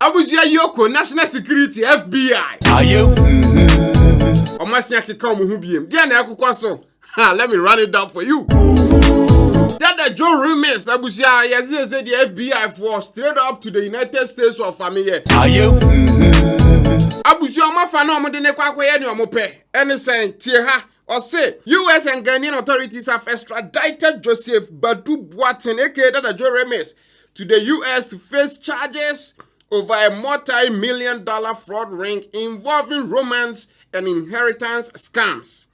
Abusia EOCO National Security FBI. Omasia kika mo hu biem. Dia na akukwa so. Let me run it down for you. Dada Tr0uble abusia yes say the FBI for straight up to the United States of America. Abusia mafa na omde ne kwakoye ne omope. Ene sen tie ha or say US and Ghanaian authorities have extradited Joseph Badu Boateng aka Dada Tr0uble to the US to face charges over a multi-million-dollar fraud ring involving romance and inheritance scams.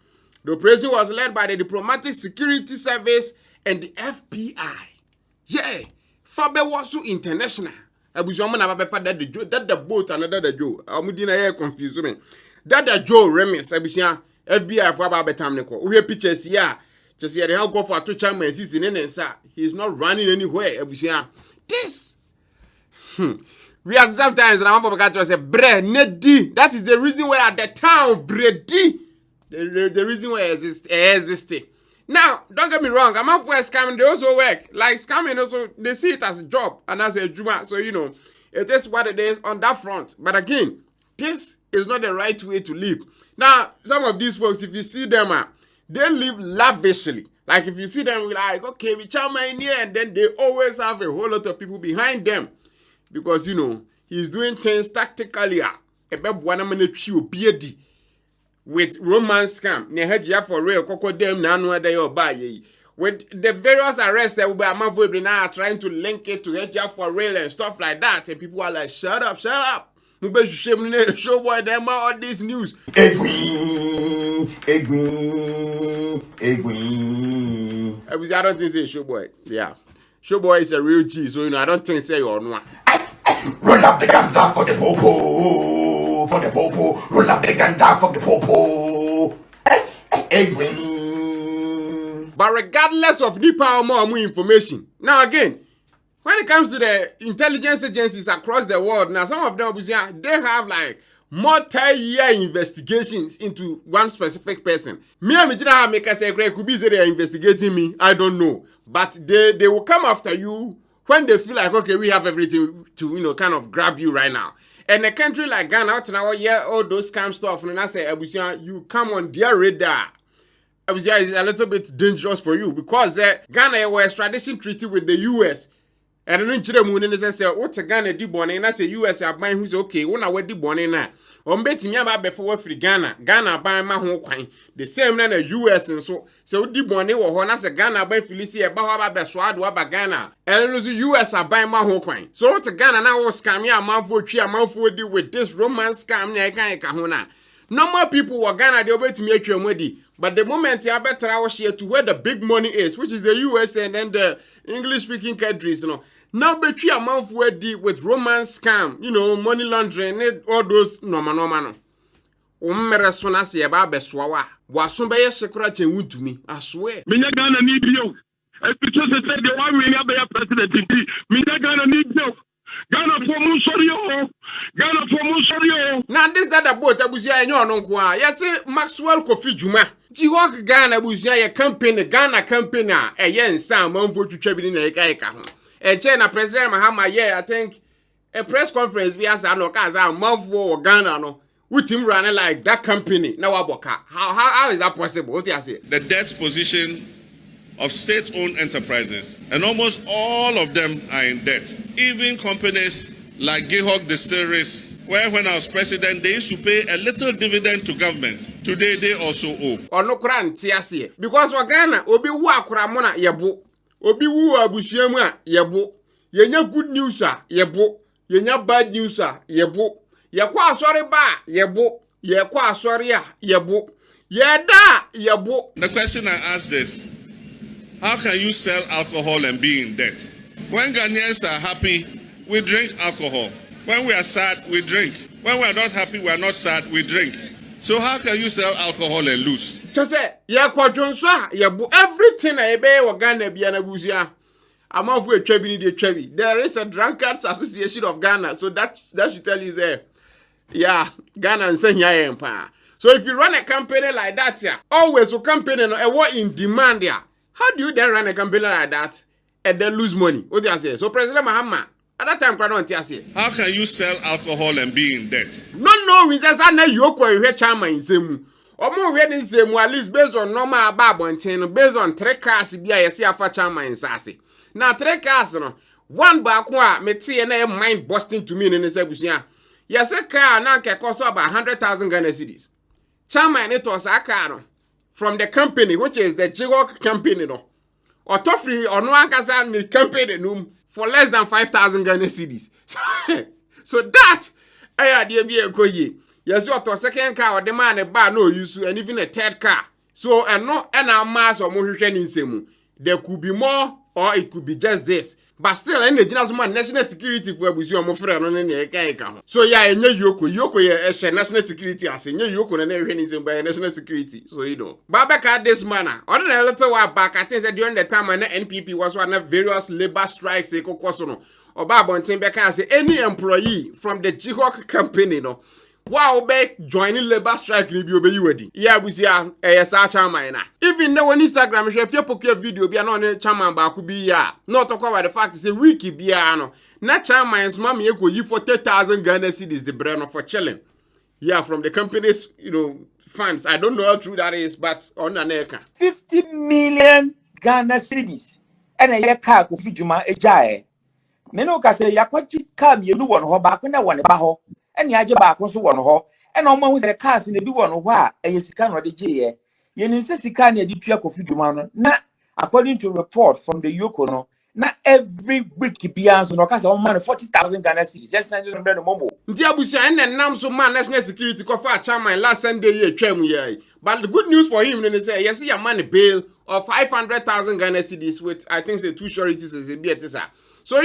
The operation was led by the Diplomatic Security Service and the FBI. Yeah, Fabe Wasu International. Abuja na baba that the boat and Dada Joe. Amudina here confuse me. Dada Tr0uble abuja FBI for baba tamneko. We pictures here. Just here the hell go for two chairman season in sa. He's not running anywhere. Abuja. This we are sometimes around for to say bre nedi. That is the reason why at the town bredi. The reason why it existed. Now, don't get me wrong, I'm not for scamming, they also work. Like scamming also, they see it as a job and as a Juma. So you know, it is what it is on that front. But again, this is not the right way to live. Now, some of these folks, if you see them, they live lavishly. Like if you see them, like, okay, we chow my in here, and then they always have a whole lot of people behind them. Because, you know, he's doing things tactically. With romance scam. Nehejia for real, Coco dem na no day or buy. With the various arrests that will be now trying to link it to Hejia for real and stuff like that. And people are like, shut up, shut up. Show boy them all this news. I don't think it's show boy. Yeah. Show boy is a real G, so you know I don't think say you're one. Roll up the ganda for the popo, for the popo. Roll up the ganda for the popo. But regardless of Nipa or more information, now again, when it comes to the intelligence agencies across the world, now some of them they have like multi-year investigations into one specific person. Me and Mijina make us say could be they are investigating me. I don't know, but they will come after you when they feel like, okay, we have everything to, you know, kind of grab you right now. And a country like Ghana, all those scam stuff, and I say, you come on their radar. Is a little bit dangerous for you because Ghana was extradition treaty with the US. And then Chile say, what's a Ghana di born? And I say, US are buying who's okay. When I went di born in that. Betting me about before free Ghana buy my home coin. The same than the US and so di born or Hona say Ghana buy Felicia about Beswad about Ghana. And the US are buying my home coin. So to Ghana now was scam ya man for 3 a month for deal with this romance scam near Kahuna. No more people were Ghana they obey to make you ready. But the moment you better I was here to where the big money is, which is the US and then the English speaking countries, you know. Now between a month where deal with romance scam, you know, money laundering, all those no. Umere sona se eba beswawa. Wasun be ye shekura chenwu to me. I swear. Minya Ghana need you. I picture say the one we be president in Minya Ghana need you. Ghana for mu sorry o. Ghana for mu sorry o. Now this that boat abusia enyo no nko a. Yes Maxwell Kofi Jumah. Jiwok Ghana abusia ye campaign Ghana campaign a eye nsan manfo twetwa bi na eka ho. China President Mahama I think a press conference we as no kaza manfo Ghana no. With him running like that company now how is that possible? What do you say? The debt position of state-owned enterprises, and almost all of them are in debt. Even companies like Gihog Distilleries, where when I was president, they used to pay a little dividend to government. Today, they also owe. Or no kran tiasi. Because for Ghana, obi wu akuramona yebo. Obi wu abusiemu yebo. Yenya good news yebo. Yenya bad news yebo. Yekwa sorry ba yebo. Yekwa sorry yebo. Yeda yebo. The question I ask this: how can you sell alcohol and be in debt? When Ghanaians are happy, we drink alcohol. When we are sad, we drink. When we are not happy, we are not sad, we drink. So how can you sell alcohol and lose? Just say, everything I be wa Ghana be na buzia. Among we trebi ni trebi. There is a drunkards association of Ghana, so that should tell you there. Yeah, Ghana and Senya Empire. So if you run a company like that, yeah, always a company no what in demand yeah. How do you then run a company like that and then lose money? What do you say? So President Mahama At that time, I don't see. How can you sell alcohol and be in debt? No, we just had no EOCO we chairman in same. Or more ready same at least based on normal babontin, based on 3 cars be a see for chairman in Sassy. Now 3 cars no. One back one me see na mind busting to me in the sebusia. Yes, a car now can cost about 100,000 Ghana cedis. Chairman it was a car from the company, which is the EOCO company no. Or toffee or no one company no for less than 5,000 Ghana cedis. So that I idea be a koye. Yes, you to second car or the man a bar no use and even a third car. So and no and our mass or more in semu. There could be more or it could be just this. But still, any general man national security for was your friend on any account. So yeah, and EOCO yeah, national security as in EOCO and everything by national security. So you know. Babaka this manner. Other than a little while back, I think that during the time when the NPP was one of various labor strikes, or Babon Timbeka say any employee from the EOCO company, no. Wow, be joining labor strike ni bi obeyi wedi. Yeah, busia sa chairman na. Even now on Instagram, if you poke video bi na on chairman ba ku bi ya. Not talk about the fact say wiki bi ya no. Na chairman's mama ye go yi 40,000 Ghana cedis the brand for chilling. Yeah, from the company's, funds. I don't know how true that is, but on an acre. 50 million Ghana cedis. And a car Kofi Jumah ejae. Meno ka say yakwachi car mi enu won ho ba ko na won ba ho. And yaje back also one ho, and almost a cars in the do one wa, a yesikan or the J. Yenim says he can't edit Kofi Jumah. Na, according to report from the EOCO, no, not every week be answered or cast on money 40,000 Ghana cedis. Just send them the mobile. Diabusia and nam so man national security cover chairman last Sunday year came here. But the good news for him, then they say, yes, he a money bail of 500,000 Ghana cedis with, I think, the 2 sureties as a beatisa. So,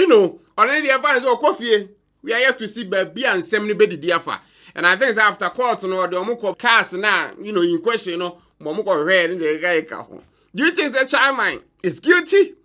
already advised or coffee. We are here to see baby and seminary diafa. And I think after court, the Omuko cast now, in question, Momuko red in the guy. Do you think that chairman is guilty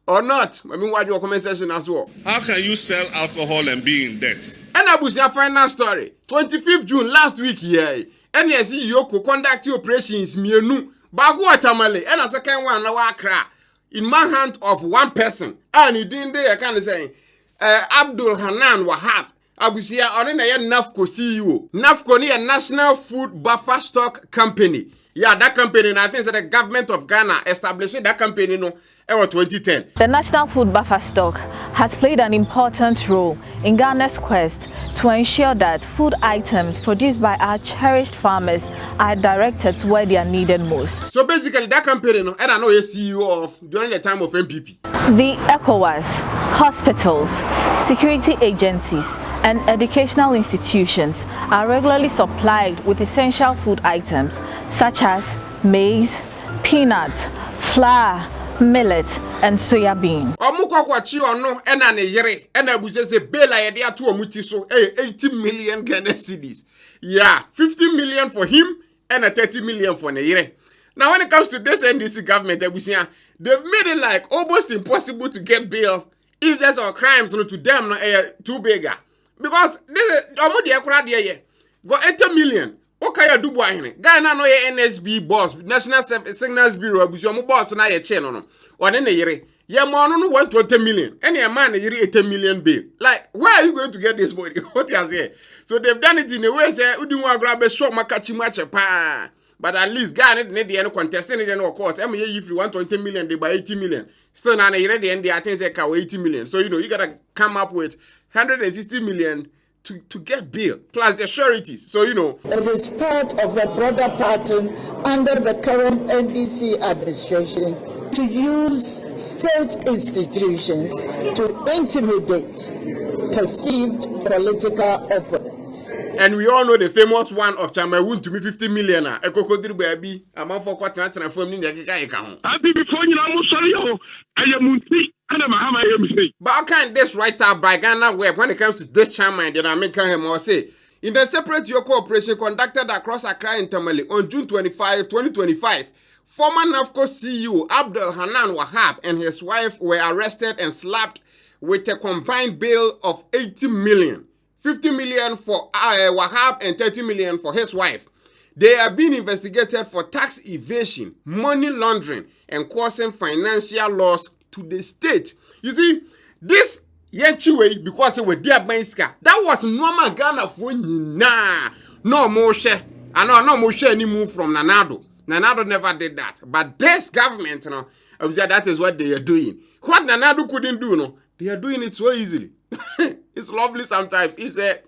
or not? I mean, what your comment section as well. How can you sell alcohol and be in debt? And I was your final story. 25th June last week, yeah. And yes, EOCO conduct operations, Mienu, Bagu Tamale, and a second one, Nawakra, in manhunt of one person. And he didn't there, I can't say. Abdul Hanan Wahab Abusia Orina NAFCO CEO. NAFCO ni a National Food Buffer Stock Company. Yeah, that company, and I think that the government of Ghana established that company in 2010. The National Food Buffer Stock has played an important role in Ghana's quest to ensure that food items produced by our cherished farmers are directed to where they are needed most. So basically, that company, and I know a CEO of during the time of MPP. The ECOWAS, hospitals, security agencies, and educational institutions are regularly supplied with essential food items such as maize, peanuts, flour, millet, and soya bean. Omukwachi ono ena ne yere ena buse se bela yede atu omuti so 80 million Ghana cedis. Yeah, 50 million for him and 30 million for ne yere. Now when it comes to this NDC government, they've made it like almost impossible to get bail if there's our crimes to them too bigger. Because this got 80 million. Okay, you do boy. Ghana no NSB boss, National Signals Bureau, Busiomo boss na ye chain on. Or then yere. Yeah, man, no 120 million. Any man 80 million bail. Like, where are you going to get this money? What you say? So they've done it in a way say, "Udu want grab a short makachi match pa." But at least Ghana need the contestant in no court. If you want 20 million, they buy 80 million. Still now they ready and they I think they 80 million. So you gotta come up with 160 million to get bail plus the sureties. So it is part of a broader pattern under the current NDC administration to use state institutions to intimidate perceived political opponents. And we all know the famous one of Chairman to me 50 million. Tr0uble baby, amount for quarter and from India. Happy before you know, sorry, I am and Mahama. But how can this write up by Ghana Web when it comes to this chairman that I make him or say? In the separate EOCO operation conducted across Accra and Tamale on June 25, 2025, former NAFCO CEO Abdul Hanan Wahab and his wife were arrested and slapped with a combined bail of 80 million. 50 million for Wahab and 30 million for his wife. They are being investigated for tax evasion, money laundering, and causing financial loss to the state. You see, this Yenchiwe because we dear Banska. That was normal Ghana for nyina. No more share. I know no more share any move from Nanado. Nanado never did that. But this government, you know, that is what they are doing. What Nanado couldn't do, no, they are doing it so easily. It's lovely sometimes. If they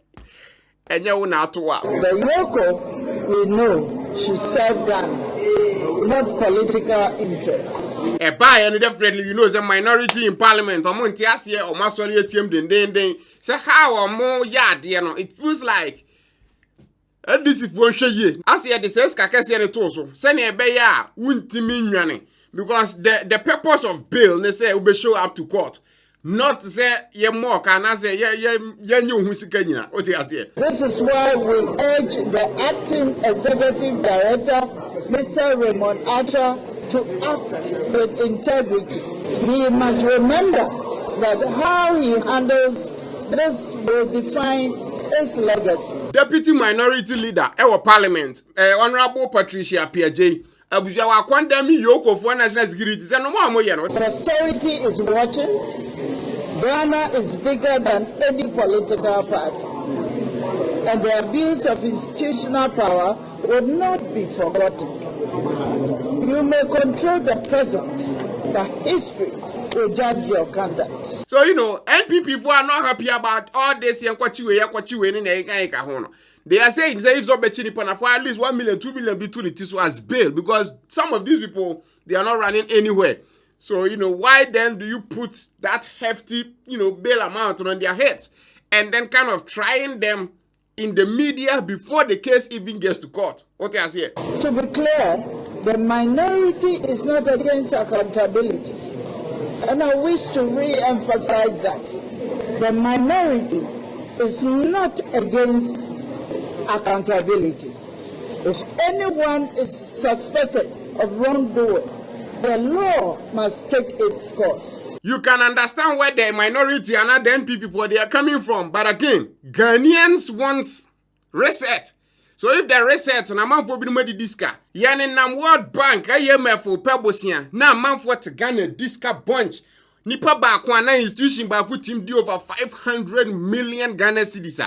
and you not to work. The EOCO, we know, should serve Ghana, not political interests. A buy and definitely, you know, the minority in parliament, or Montiasia or Masoli team, then. So, how or more yard, you know, it feels like. And this is one share. I see the says Kakasi and Toso, send a bear, won't mean because the purpose of bill, they say, will show up to court. Not say ye more can I say This is why we urge the acting executive director, Mr. Raymond Archer, to act with integrity. He must remember that how he handles this will define his legacy. Deputy Minority Leader, our Parliament, Honorable Patricia PJ, Abuja condemn EOCO for national security. Posterity is watching. Ghana is bigger than any political party, and the abuse of institutional power will not be forgotten. You may control the present, but history will judge your conduct. So, you know, NPP are not happy about all this. They are saying, if so for at least 1 million, 2 million between it as bail, because some of these people, they are not running anywhere. So, you know, why then do you put that hefty, you know, bail amount on their heads and then kind of trying them in the media before the case even gets to court? What I say? To be clear, the minority is not against accountability. And I wish to re-emphasize that. The minority is not against accountability. If anyone is suspected of wrongdoing, the law must take its course. You can understand where the minority and not the NPP for they are coming from. But again, Ghanaians want reset. So if the reset, na man for binu medi diska. Yani na World Bank, IMF for Pebosia. Na man for to Ghana diska bunch. Nipa ba kwa institution ba put him do over 500 million Ghana cedis.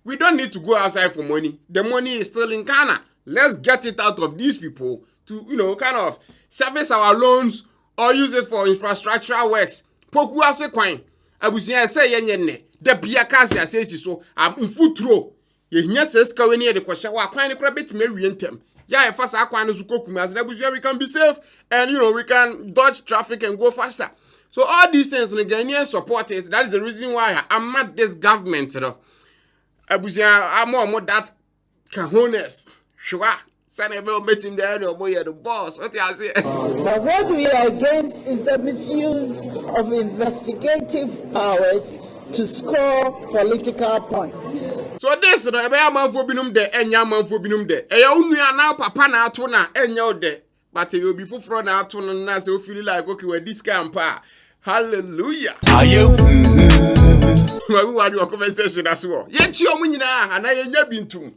We don't need to go outside for money. The money is still in Ghana. Let's get it out of these people to, you know, kind of service our loans or use it for infrastructural works. Poku ase kwan. Abusia say yenye de bia kasi ase so mfutro. Ye hia seska we ne de kwhya wa kwan ne kra betime wie ntem. Ya e fasa kwan no sukokum as abusia we can be safe and you know we can dodge traffic and go faster. So all these things the Ghanaians support it. That is the reason why I'm mad this government, you know. Abusia I'm more that cajones. Sure. The boss. What you say? But what we are against is the misuse of investigative powers to score political points. So this no ebe man for binum de enya man for binum de. E ya unua na papa na ato na enya de. But you be fufro na ato no na say o feel like okay we this campa. Hallelujah. Are you? We want your conversation as well. Ye chi omu nyina ana ye nya bintum.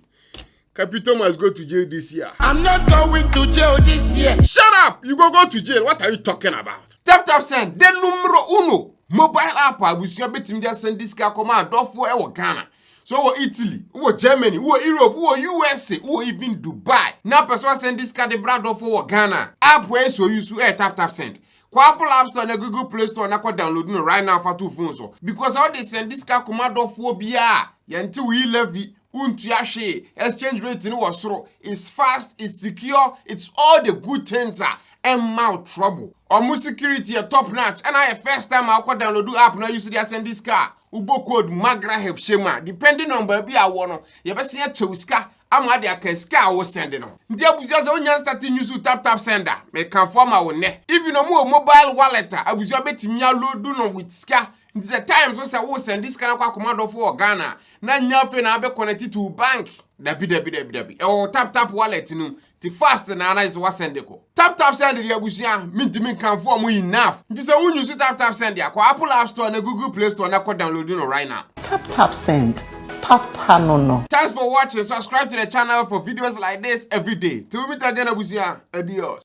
Capito must go to jail this year. I'm not going to jail this year. Shut up! You go to jail. What are you talking about? Tap send. The numero uno. Mobile app. Abusia betim just send this car command. Dofo ewo Ghana. So wo Italy, wo Germany, wo Europe, wo USA, wo even Dubai. Now person send this car the brand of wo Ghana. App where so use tap send. Kwa Apple App Store na Google Play Store na kwa download no right now for two phones. Because how they send this car command of wo bia. Yanti we levy. Exchange rate in Wasro is fast, it's secure, it's all the good things and mouth trouble. Or security a top notch. And I first time I could download the app now use the send this car. Ubo code Magraheb Shema. Depending on baby I want. You better see a choska. I'm at the ska was sending on. There was just only starting use to tap sender. Make conform our net. Even no more mobile wallet. I was your bet me load do no with ska. It's a time so say we send this kind of command for Ghana. Na nyafe na be connected to bank. Dabi. Oh tap wallet no. The fast na is what send ko. Tap send the abusia mean can form enough. This a when you see tap send ya. Ko Apple App Store na Google Play Store na ko download no right now. Tap send. Papa no. Thanks for watching. Subscribe to the channel for videos like this every day. Till we meet again abusia. Adios.